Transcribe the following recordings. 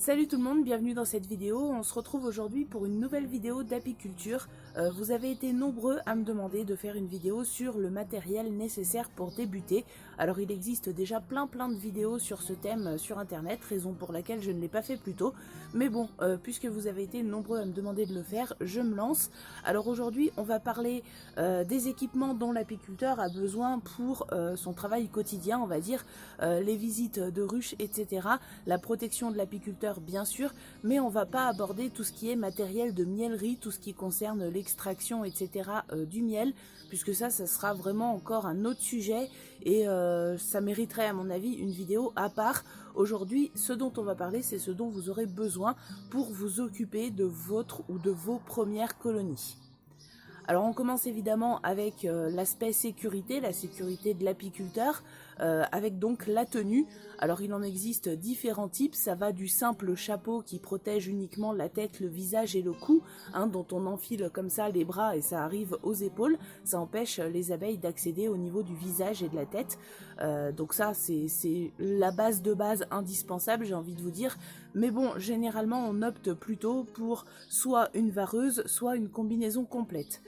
Salut tout le monde, bienvenue dans cette vidéo. On se retrouve aujourd'hui pour une nouvelle vidéo d'apiculture. Vous avez été nombreux à me demander de faire une vidéo sur le matériel nécessaire pour débuter. Alors il existe déjà plein de vidéos sur ce thème sur internet, raison pour laquelle je ne l'ai pas fait plus tôt. Mais bon, puisque vous avez été nombreux à me demander de le faire, je me lance. Alors aujourd'hui on va parler des équipements dont l'apiculteur a besoin pour son travail quotidien, on va dire, les visites de ruches, etc. La protection de l'apiculteur bien sûr, mais on va pas aborder tout ce qui est matériel de mielerie, tout ce qui concerne l'extraction, etc. Du miel, puisque ça sera vraiment encore un autre sujet et ça mériterait à mon avis une vidéo à part. Aujourd'hui, ce dont on va parler, c'est ce dont vous aurez besoin pour vous occuper de votre ou de vos premières colonies. Alors on commence évidemment avec l'aspect sécurité, la sécurité de l'apiculteur, avec donc la tenue. Alors il en existe différents types, ça va du simple chapeau qui protège uniquement la tête, le visage et le cou, dont on enfile comme ça les bras et ça arrive aux épaules, ça empêche les abeilles d'accéder au niveau du visage et de la tête. Donc ça c'est la base de base indispensable, j'ai envie de vous dire. Mais bon, généralement on opte plutôt pour soit une vareuse, soit une combinaison complète.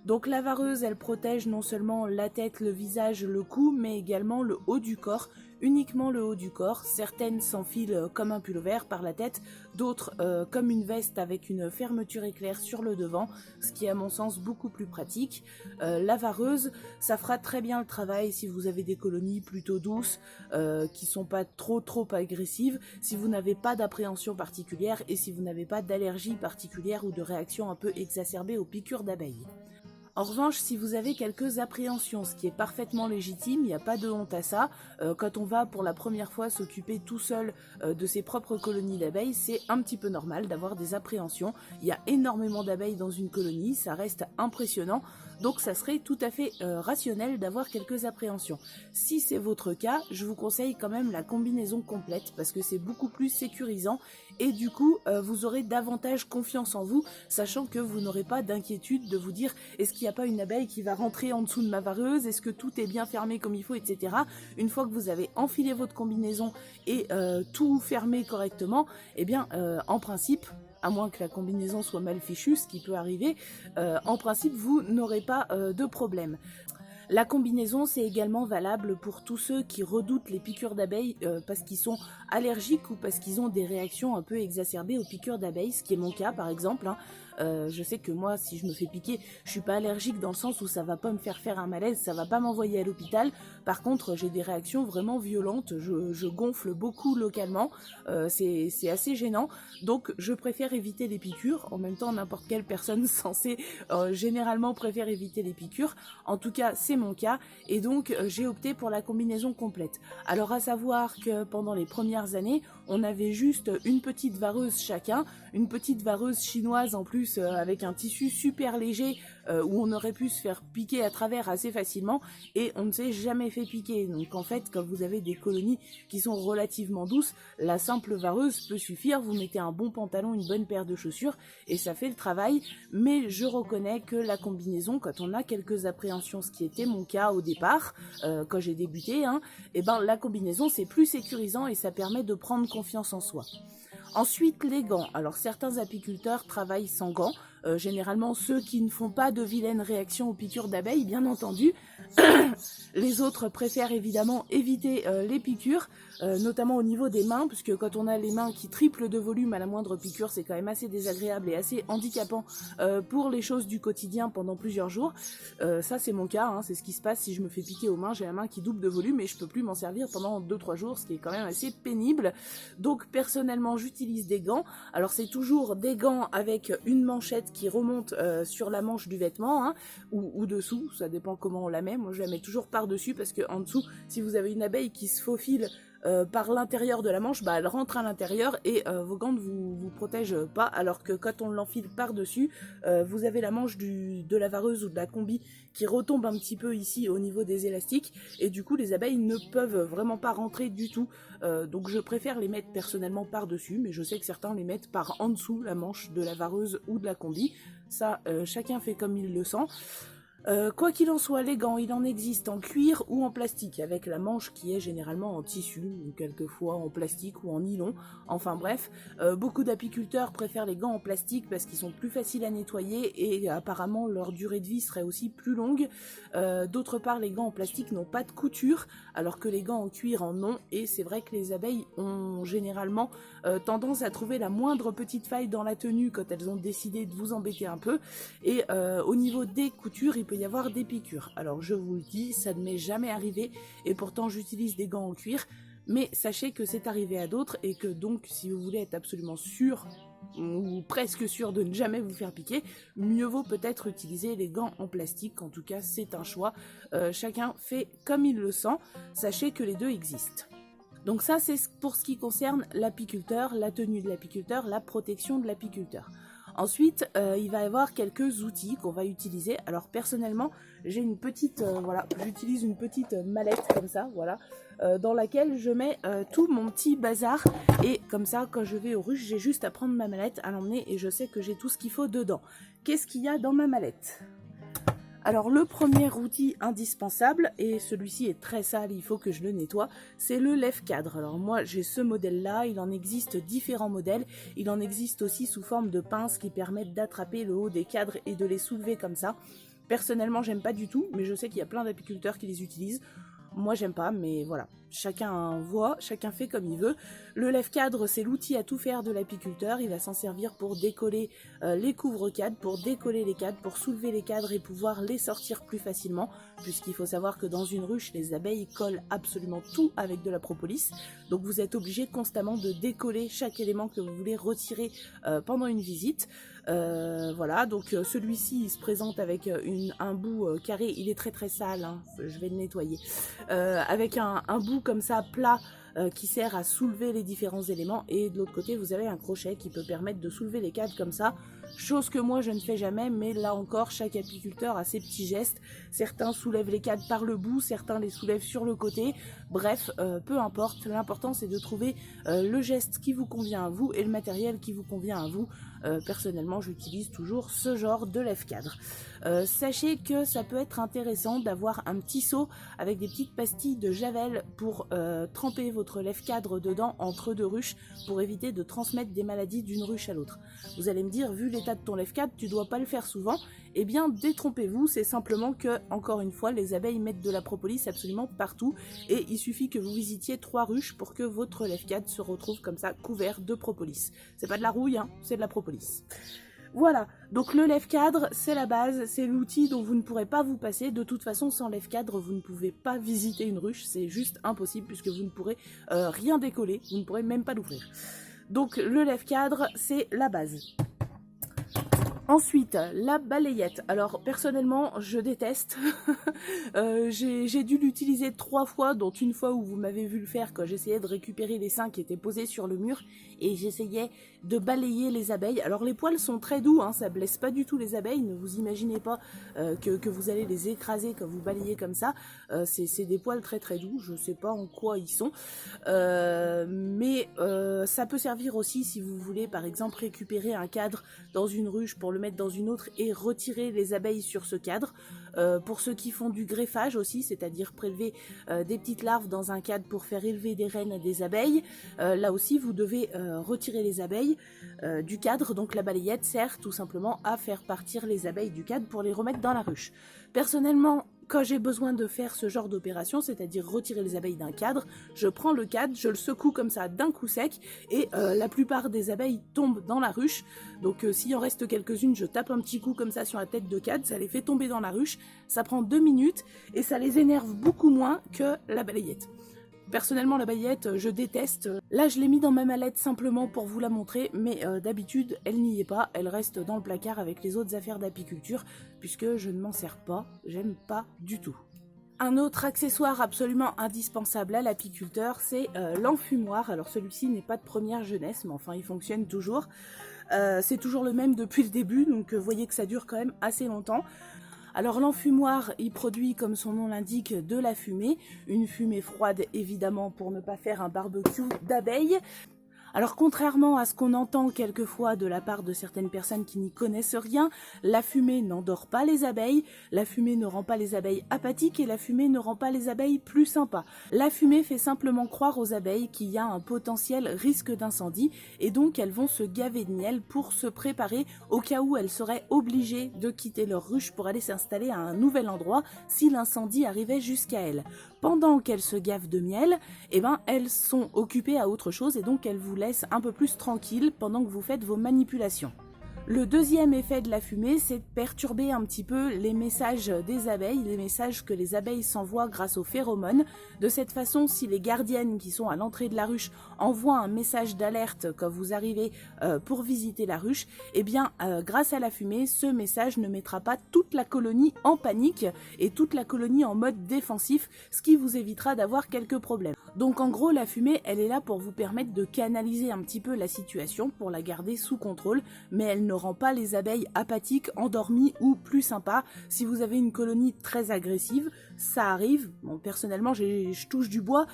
Donc la vareuse, elle protège non seulement la tête, le visage, le cou, mais également le haut du corps, uniquement le haut du corps. Certaines s'enfilent comme un pullover par la tête, d'autres comme une veste avec une fermeture éclair sur le devant, ce qui est à mon sens beaucoup plus pratique. La vareuse, ça fera très bien le travail si vous avez des colonies plutôt douces, qui sont pas trop agressives, si vous n'avez pas d'appréhension particulière et si vous n'avez pas d'allergie particulière ou de réaction un peu exacerbée aux piqûres d'abeilles. En revanche, si vous avez quelques appréhensions, ce qui est parfaitement légitime, il n'y a pas de honte à ça, quand on va pour la première fois s'occuper tout seul de ses propres colonies d'abeilles, c'est un petit peu normal d'avoir des appréhensions. Il y a énormément d'abeilles dans une colonie, ça reste impressionnant, donc ça serait tout à fait rationnel d'avoir quelques appréhensions. Si c'est votre cas, je vous conseille quand même la combinaison complète, parce que c'est beaucoup plus sécurisant, et du coup, vous aurez davantage confiance en vous, sachant que vous n'aurez pas d'inquiétude de vous dire « est-ce qu'il n'y a pas une abeille qui va rentrer en dessous de ma vareuse, est-ce que tout est bien fermé comme il faut, etc. » Une fois que vous avez enfilé votre combinaison et tout fermé correctement, eh bien, en principe, à moins que la combinaison soit mal fichue, ce qui peut arriver, en principe, vous n'aurez pas de problème. La combinaison, c'est également valable pour tous ceux qui redoutent les piqûres d'abeilles parce qu'ils sont allergiques ou parce qu'ils ont des réactions un peu exacerbées aux piqûres d'abeilles, ce qui est mon cas par exemple. Je sais que moi, si je me fais piquer, je suis pas allergique dans le sens où ça va pas me faire un malaise, ça va pas m'envoyer à l'hôpital. Par contre, j'ai des réactions vraiment violentes, je gonfle beaucoup localement, c'est assez gênant. Donc je préfère éviter les piqûres. En même temps, n'importe quelle personne censée généralement préfère éviter les piqûres. En tout cas, c'est mon cas et donc j'ai opté pour la combinaison complète. Alors à savoir que pendant les premières années, on avait juste une petite vareuse chacun, une petite vareuse chinoise en plus avec un tissu super léger où on aurait pu se faire piquer à travers assez facilement et on ne s'est jamais fait piquer. Donc en fait, quand vous avez des colonies qui sont relativement douces, la simple vareuse peut suffire, vous mettez un bon pantalon, une bonne paire de chaussures et ça fait le travail. Mais je reconnais que la combinaison, quand on a quelques appréhensions, ce qui était mon cas au départ, quand j'ai débuté, et ben la combinaison c'est plus sécurisant et ça permet de prendre confiance en soi. Ensuite, les gants. Alors certains apiculteurs travaillent sans gants, généralement ceux qui ne font pas de vilaines réactions aux piqûres d'abeilles, bien entendu. Les autres préfèrent évidemment éviter les piqûres, notamment au niveau des mains, puisque quand on a les mains qui triplent de volume à la moindre piqûre, c'est quand même assez désagréable et assez handicapant pour les choses du quotidien pendant plusieurs jours. Ça c'est mon cas, c'est ce qui se passe si je me fais piquer aux mains, j'ai la main qui double de volume et je peux plus m'en servir pendant 2-3 jours, ce qui est quand même assez pénible. Donc personnellement j'utilise des gants. Alors c'est toujours des gants avec une manchette qui remonte sur la manche du vêtement, ou dessous, ça dépend comment on la met. Moi je la mets toujours par-dessus parce que en dessous, si vous avez une abeille qui se faufile par l'intérieur de la manche, elle rentre à l'intérieur et vos gants ne vous protègent pas, alors que quand on l'enfile par-dessus, vous avez la manche de la vareuse ou de la combi qui retombe un petit peu ici au niveau des élastiques et du coup les abeilles ne peuvent vraiment pas rentrer du tout. Donc je préfère les mettre personnellement par-dessus, mais je sais que certains les mettent par en dessous la manche de la vareuse ou de la combi. Ça, chacun fait comme il le sent. Quoi qu'il en soit, les gants, il en existe en cuir ou en plastique, avec la manche qui est généralement en tissu, ou quelquefois en plastique ou en nylon. Enfin bref, beaucoup d'apiculteurs préfèrent les gants en plastique parce qu'ils sont plus faciles à nettoyer et apparemment leur durée de vie serait aussi plus longue. D'autre part, les gants en plastique n'ont pas de couture, alors que les gants en cuir en ont, et c'est vrai que les abeilles ont généralement tendance à trouver la moindre petite faille dans la tenue quand elles ont décidé de vous embêter un peu, et au niveau des coutures, il peut y avoir des piqûres. Alors je vous le dis, ça ne m'est jamais arrivé et pourtant j'utilise des gants en cuir, mais sachez que c'est arrivé à d'autres et que donc si vous voulez être absolument sûr ou presque sûr de ne jamais vous faire piquer, mieux vaut peut-être utiliser les gants en plastique. En tout cas c'est un choix, chacun fait comme il le sent, sachez que les deux existent. Donc ça c'est pour ce qui concerne l'apiculteur, la tenue de l'apiculteur, la protection de l'apiculteur. Ensuite, il va y avoir quelques outils qu'on va utiliser. Alors personnellement, j'ai une petite, voilà, j'utilise une petite mallette comme ça, voilà, dans laquelle je mets tout mon petit bazar. Et comme ça, quand je vais aux ruches, j'ai juste à prendre ma mallette, à l'emmener et je sais que j'ai tout ce qu'il faut dedans. Qu'est-ce qu'il y a dans ma mallette ? Alors le premier outil indispensable, et celui-ci est très sale, il faut que je le nettoie, c'est le lève-cadre. Alors moi j'ai ce modèle-là, il en existe différents modèles, il en existe aussi sous forme de pinces qui permettent d'attraper le haut des cadres et de les soulever comme ça. Personnellement j'aime pas du tout, mais je sais qu'il y a plein d'apiculteurs qui les utilisent. Moi j'aime pas, mais voilà, chacun voit, chacun fait comme il veut. Le lève-cadre, c'est l'outil à tout faire de l'apiculteur. Il va s'en servir pour décoller les couvre-cadres, pour décoller les cadres, pour soulever les cadres et pouvoir les sortir plus facilement. Puisqu'il faut savoir que dans une ruche, les abeilles collent absolument tout avec de la propolis. Donc vous êtes obligé constamment de décoller chaque élément que vous voulez retirer pendant une visite. Voilà, donc celui-ci il se présente avec un bout carré, il est très très sale, hein, je vais le nettoyer, avec un bout comme ça plat qui sert à soulever les différents éléments, et de l'autre côté vous avez un crochet qui peut permettre de soulever les cadres comme ça, chose que moi je ne fais jamais, mais là encore chaque apiculteur a ses petits gestes. Certains soulèvent les cadres par le bout, certains les soulèvent sur le côté, bref, peu importe, l'important c'est de trouver le geste qui vous convient à vous et le matériel qui vous convient à vous. Personnellement j'utilise toujours ce genre de lève-cadre. Sachez que ça peut être intéressant d'avoir un petit seau avec des petites pastilles de javel pour tremper votre lève-cadre dedans entre deux ruches pour éviter de transmettre des maladies d'une ruche à l'autre. Vous allez me dire, vu l'état de ton lève-cadre, tu dois pas le faire souvent. Eh bien détrompez-vous, c'est simplement que, encore une fois, les abeilles mettent de la propolis absolument partout et il suffit que vous visitiez 3 ruches pour que votre lève-cadre se retrouve comme ça couvert de propolis. C'est pas de la rouille, hein, c'est de la propolis. Voilà, donc le lève-cadre, c'est la base, c'est l'outil dont vous ne pourrez pas vous passer. De toute façon, sans lève-cadre, vous ne pouvez pas visiter une ruche, c'est juste impossible puisque vous ne pourrez rien décoller, vous ne pourrez même pas l'ouvrir. Donc le lève-cadre, c'est la base. Ensuite, la balayette. Alors personnellement, je déteste. J'ai dû l'utiliser 3 fois, dont une fois où vous m'avez vu le faire quand j'essayais de récupérer les seins qui étaient posés sur le mur et j'essayais de balayer les abeilles. Alors les poils sont très doux, hein, ça blesse pas du tout les abeilles. Ne vous imaginez pas que vous allez les écraser quand vous balayez comme ça. C'est des poils très très doux. Je sais pas en quoi ils sont, mais ça peut servir aussi si vous voulez par exemple récupérer un cadre dans une ruche pour le mettre dans une autre et retirer les abeilles sur ce cadre. Pour ceux qui font du greffage aussi, c'est-à-dire prélever des petites larves dans un cadre pour faire élever des reines des abeilles, là aussi vous devez retirer les abeilles du cadre. Donc la balayette sert tout simplement à faire partir les abeilles du cadre pour les remettre dans la ruche. Personnellement, quand j'ai besoin de faire ce genre d'opération, c'est-à-dire retirer les abeilles d'un cadre, je prends le cadre, je le secoue comme ça d'un coup sec et la plupart des abeilles tombent dans la ruche. Donc s'il en reste quelques-unes, je tape un petit coup comme ça sur la tête de cadre, ça les fait tomber dans la ruche, ça prend 2 minutes et ça les énerve beaucoup moins que la balayette. Personnellement, la balayette, je déteste. Là, je l'ai mis dans ma mallette simplement pour vous la montrer, mais d'habitude, elle n'y est pas. Elle reste dans le placard avec les autres affaires d'apiculture, puisque je ne m'en sers pas. J'aime pas du tout. Un autre accessoire absolument indispensable à l'apiculteur, c'est l'enfumoir. Alors celui-ci n'est pas de première jeunesse, mais enfin, il fonctionne toujours. C'est toujours le même depuis le début, donc vous voyez que ça dure quand même assez longtemps. Alors l'enfumoir, il produit, comme son nom l'indique, de la fumée. Une fumée froide, évidemment, pour ne pas faire un barbecue d'abeilles. Alors contrairement à ce qu'on entend quelquefois de la part de certaines personnes qui n'y connaissent rien, la fumée n'endort pas les abeilles, la fumée ne rend pas les abeilles apathiques et la fumée ne rend pas les abeilles plus sympas. La fumée fait simplement croire aux abeilles qu'il y a un potentiel risque d'incendie et donc elles vont se gaver de miel pour se préparer au cas où elles seraient obligées de quitter leur ruche pour aller s'installer à un nouvel endroit si l'incendie arrivait jusqu'à elles. Pendant qu'elles se gavent de miel, elles sont occupées à autre chose et donc elles vous laissent un peu plus tranquille pendant que vous faites vos manipulations. Le deuxième effet de la fumée, c'est de perturber un petit peu les messages des abeilles, les messages que les abeilles s'envoient grâce aux phéromones. De cette façon, si les gardiennes qui sont à l'entrée de la ruche envoient un message d'alerte quand vous arrivez pour visiter la ruche, grâce à la fumée, ce message ne mettra pas toute la colonie en panique et toute la colonie en mode défensif, ce qui vous évitera d'avoir quelques problèmes. Donc en gros, la fumée, elle est là pour vous permettre de canaliser un petit peu la situation, pour la garder sous contrôle, mais elle ne rend pas les abeilles apathiques, endormies ou plus sympas. Si vous avez une colonie très agressive, ça arrive. Bon, personnellement, je touche du bois,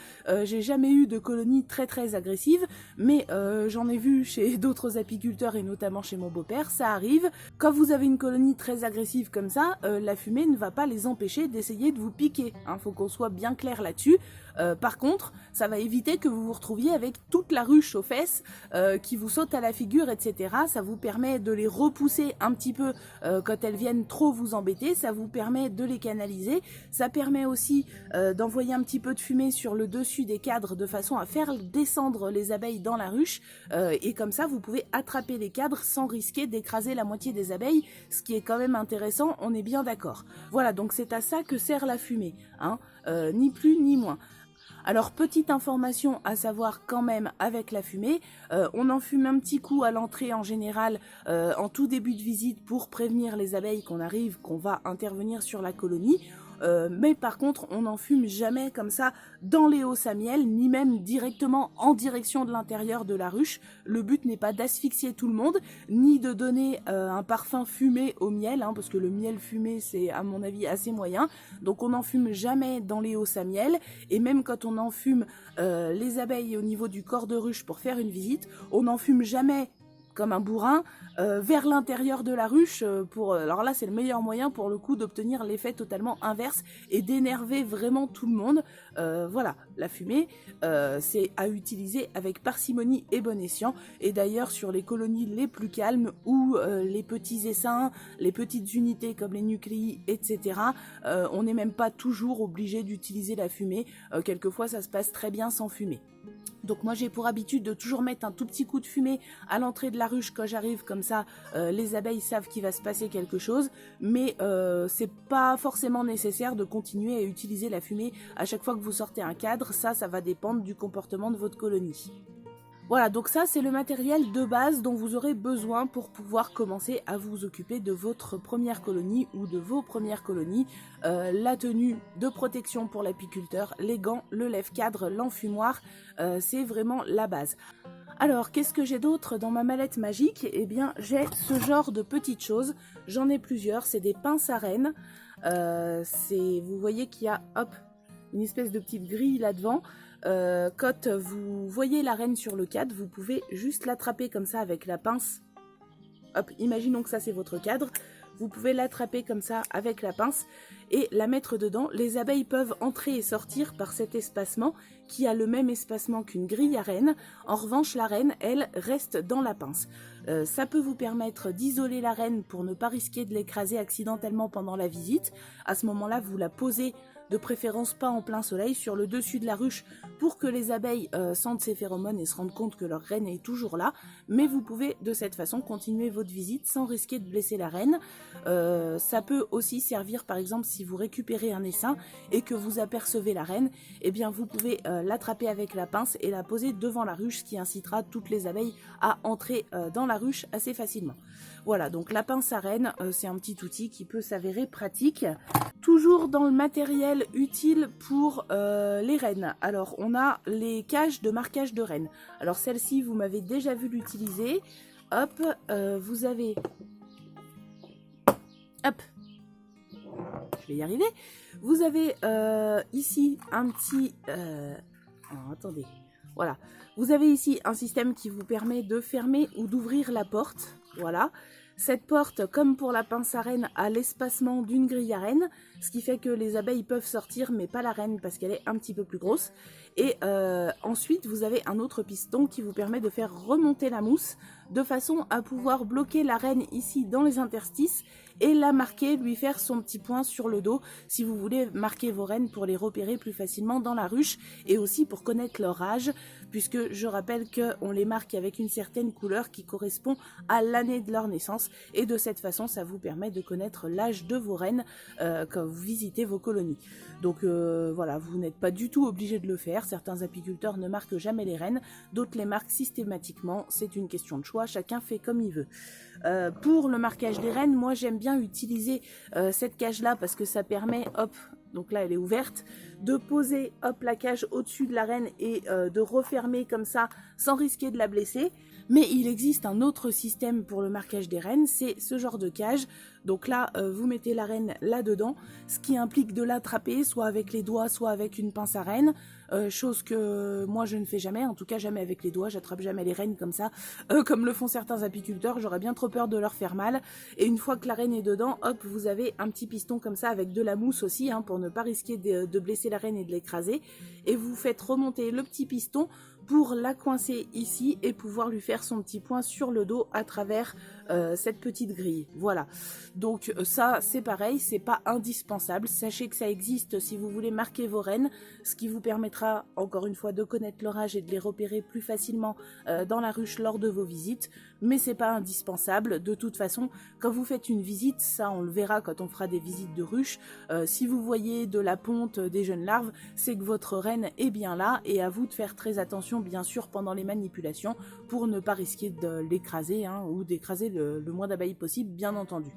j'ai jamais eu de colonie très agressive, mais j'en ai vu chez d'autres apiculteurs et notamment chez mon beau-père, ça arrive. Quand vous avez une colonie très agressive comme ça, la fumée ne va pas les empêcher d'essayer de vous piquer. Faut qu'on soit bien clair là-dessus. Par contre, ça va éviter que vous vous retrouviez avec toute la ruche aux fesses qui vous saute à la figure, etc. Ça vous permet de les repousser un petit peu quand elles viennent trop vous embêter. Ça vous permet de les canaliser. Ça permet aussi d'envoyer un petit peu de fumée sur le dessus des cadres de façon à faire descendre les abeilles dans la ruche. Et comme ça, vous pouvez attraper les cadres sans risquer d'écraser la moitié des abeilles, ce qui est quand même intéressant, on est bien d'accord. Voilà, donc c'est à ça que sert la fumée, ni plus ni moins. Alors, petite information à savoir quand même avec la fumée, on en fume un petit coup à l'entrée en général, en tout début de visite pour prévenir les abeilles qu'on va intervenir sur la colonie. Mais par contre, on n'en fume jamais comme ça dans les hausses à miel, ni même directement en direction de l'intérieur de la ruche. Le but n'est pas d'asphyxier tout le monde, ni de donner un parfum fumé au miel, parce que le miel fumé, c'est à mon avis assez moyen. Donc on n'en fume jamais dans les hausses à miel, et même quand on en fume les abeilles au niveau du corps de ruche pour faire une visite, on n'en fume jamais comme un bourrin, vers l'intérieur de la ruche. Alors là, c'est le meilleur moyen pour le coup d'obtenir l'effet totalement inverse et d'énerver vraiment tout le monde. Voilà, la fumée, c'est à utiliser avec parcimonie et bon escient. Et d'ailleurs, sur les colonies les plus calmes ou les petits essaims, les petites unités comme les nucléis, etc., on n'est même pas toujours obligé d'utiliser la fumée. Quelquefois, ça se passe très bien sans fumée. Donc moi j'ai pour habitude de toujours mettre un tout petit coup de fumée à l'entrée de la ruche quand j'arrive, comme ça les abeilles savent qu'il va se passer quelque chose, mais c'est pas forcément nécessaire de continuer à utiliser la fumée à chaque fois que vous sortez un cadre, ça va dépendre du comportement de votre colonie. Voilà, donc ça c'est le matériel de base dont vous aurez besoin pour pouvoir commencer à vous occuper de votre première colonie ou de vos premières colonies. La tenue de protection pour l'apiculteur, les gants, le lève-cadre, l'enfumoir, c'est vraiment la base. Alors, qu'est-ce que j'ai d'autre dans ma mallette magique? Eh bien, j'ai ce genre de petites choses. J'en ai plusieurs, c'est des pinces à rennes. Vous voyez qu'il y a, une espèce de petite grille là-devant. Quand vous voyez la reine sur le cadre, vous pouvez juste l'attraper comme ça avec la pince. Imaginons que ça c'est votre cadre. Vous pouvez l'attraper comme ça avec la pince et la mettre dedans. Les abeilles peuvent entrer et sortir par cet espacement qui a le même espacement qu'une grille à reine. En revanche, la reine, elle, reste dans la pince. Ça peut vous permettre d'isoler la reine pour ne pas risquer de l'écraser accidentellement pendant la visite. À ce moment-là, vous la posez de préférence pas en plein soleil, sur le dessus de la ruche pour que les abeilles sentent ces phéromones et se rendent compte que leur reine est toujours là. Mais vous pouvez de cette façon continuer votre visite sans risquer de blesser la reine. Ça peut aussi servir par exemple si vous récupérez un essaim et que vous apercevez la reine, eh bien vous pouvez l'attraper avec la pince et la poser devant la ruche, ce qui incitera toutes les abeilles à entrer dans la ruche assez facilement. Voilà, donc la pince à reine, c'est un petit outil qui peut s'avérer pratique. Toujours dans le matériel utile pour les rennes. Alors, on a les cages de marquage de rennes. Alors, celle-ci, vous m'avez déjà vu l'utiliser. Vous avez... Je vais y arriver. Vous avez ici un petit... attendez. Voilà. Vous avez ici un système qui vous permet de fermer ou d'ouvrir la porte. Voilà. Cette porte, comme pour la pince à reine, a l'espacement d'une grille à reine, ce qui fait que les abeilles peuvent sortir, mais pas la reine parce qu'elle est un petit peu plus grosse. Et ensuite, vous avez un autre piston qui vous permet de faire remonter la mousse de façon à pouvoir bloquer la reine ici dans les interstices et la marquer, lui faire son petit point sur le dos si vous voulez marquer vos reines pour les repérer plus facilement dans la ruche et aussi pour connaître leur âge, puisque je rappelle qu'on les marque avec une certaine couleur qui correspond à l'année de leur naissance et de cette façon ça vous permet de connaître l'âge de vos reines quand vous visitez vos colonies. Donc voilà, vous n'êtes pas du tout obligé de le faire, certains apiculteurs ne marquent jamais les reines, d'autres les marquent systématiquement, c'est une question de choix, chacun fait comme il veut. Pour le marquage des reines, moi j'aime bien utiliser cette cage là parce que ça permet, hop, donc là elle est ouverte, de poser hop la cage au-dessus de la reine et de refermer comme ça sans risquer de la blesser. Mais il existe un autre système pour le marquage des reines, c'est ce genre de cage. Donc là, vous mettez la reine là-dedans, ce qui implique de l'attraper, soit avec les doigts, soit avec une pince à reine. Chose que moi je ne fais jamais, en tout cas jamais avec les doigts, j'attrape jamais les reines comme ça, comme le font certains apiculteurs, j'aurais bien trop peur de leur faire mal. Et une fois que la reine est dedans, hop, vous avez un petit piston comme ça avec de la mousse aussi, hein, pour ne pas risquer de blesser la reine et de l'écraser. Et vous faites remonter le petit piston pour la coincer ici et pouvoir lui faire son petit point sur le dos à travers cette petite grille. Voilà, donc ça c'est pareil, c'est pas indispensable, sachez que ça existe si vous voulez marquer vos reines, ce qui vous permettra encore une fois de connaître leur âge et de les repérer plus facilement dans la ruche lors de vos visites, mais c'est pas indispensable. De toute façon, quand vous faites une visite, ça on le verra quand on fera des visites de ruche, si vous voyez de la ponte, des jeunes larves, c'est que votre reine est bien là, et à vous de faire très attention bien sûr pendant les manipulations pour ne pas risquer de l'écraser, hein, ou d'écraser le moins d'abeilles possible bien entendu.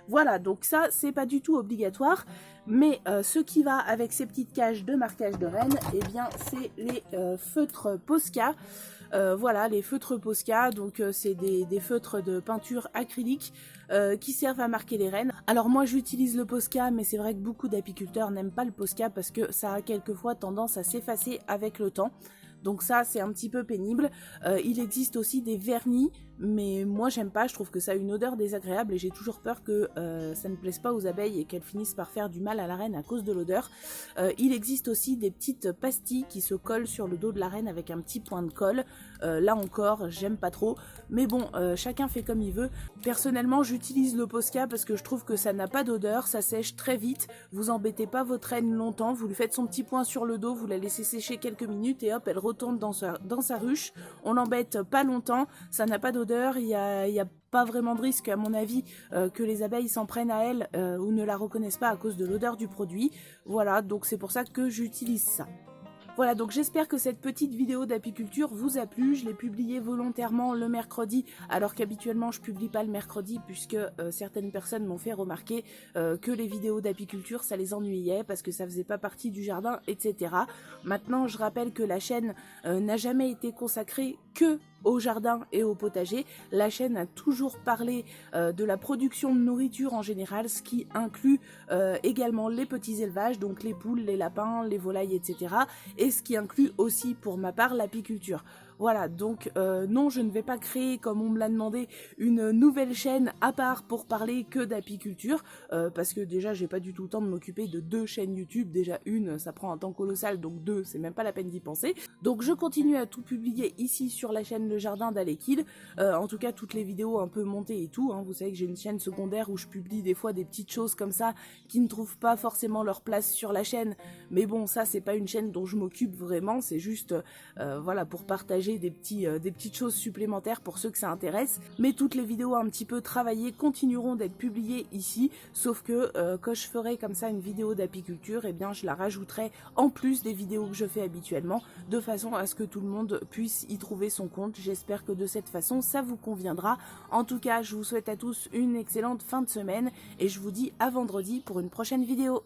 Voilà, donc ça c'est pas du tout obligatoire, mais ce qui va avec ces petites cages de marquage de reine, eh bien c'est les feutres Posca. Voilà, les feutres Posca, donc c'est des feutres de peinture acrylique qui servent à marquer les reines. Alors moi j'utilise le Posca, mais c'est vrai que beaucoup d'apiculteurs n'aiment pas le Posca parce que ça a quelquefois tendance à s'effacer avec le temps. Donc ça c'est un petit peu pénible. Il existe aussi des vernis, mais moi j'aime pas, je trouve que ça a une odeur désagréable et j'ai toujours peur que ça ne plaise pas aux abeilles et qu'elles finissent par faire du mal à la reine à cause de l'odeur. Il existe aussi des petites pastilles qui se collent sur le dos de la reine avec un petit point de colle. Là encore j'aime pas trop, mais bon, chacun fait comme il veut. Personnellement j'utilise le Posca parce que je trouve que ça n'a pas d'odeur, ça sèche très vite, vous embêtez pas votre reine longtemps, vous lui faites son petit point sur le dos, vous la laissez sécher quelques minutes et hop elle retourne dans sa ruche. On l'embête pas longtemps, ça n'a pas d'odeur, il y a pas vraiment de risque à mon avis que les abeilles s'en prennent à elle ou ne la reconnaissent pas à cause de l'odeur du produit. Voilà, donc c'est pour ça que j'utilise ça. Voilà, donc j'espère que cette petite vidéo d'apiculture vous a plu. Je l'ai publiée volontairement le mercredi, alors qu'habituellement je publie pas le mercredi, puisque certaines personnes m'ont fait remarquer que les vidéos d'apiculture ça les ennuyait parce que ça faisait pas partie du jardin, etc. Maintenant je rappelle que la chaîne n'a jamais été consacrée que au jardin et au potager. La chaîne a toujours parlé de la production de nourriture en général, ce qui inclut également les petits élevages, donc les poules, les lapins, les volailles, etc. Et ce qui inclut aussi pour ma part l'apiculture. Voilà, donc non, je ne vais pas créer, comme on me l'a demandé, une nouvelle chaîne à part pour parler que d'apiculture, parce que déjà j'ai pas du tout le temps de m'occuper de 2 chaînes YouTube. Déjà une, ça prend un temps colossal, donc 2, c'est même pas la peine d'y penser. Donc je continue à tout publier ici sur la chaîne Le Jardin d'Alekid, en tout cas toutes les vidéos un peu montées et tout, hein. Vous savez que j'ai une chaîne secondaire où je publie des fois des petites choses comme ça qui ne trouvent pas forcément leur place sur la chaîne, mais bon, ça c'est pas une chaîne dont je m'occupe vraiment, c'est juste voilà, pour partager des petites choses supplémentaires pour ceux que ça intéresse. Mais toutes les vidéos un petit peu travaillées continueront d'être publiées ici, sauf que quand je ferai comme ça une vidéo d'apiculture, eh bien je la rajouterai en plus des vidéos que je fais habituellement, de façon à ce que tout le monde puisse y trouver son compte. J'espère que de cette façon ça vous conviendra. En tout cas, je vous souhaite à tous une excellente fin de semaine et je vous dis à vendredi pour une prochaine vidéo.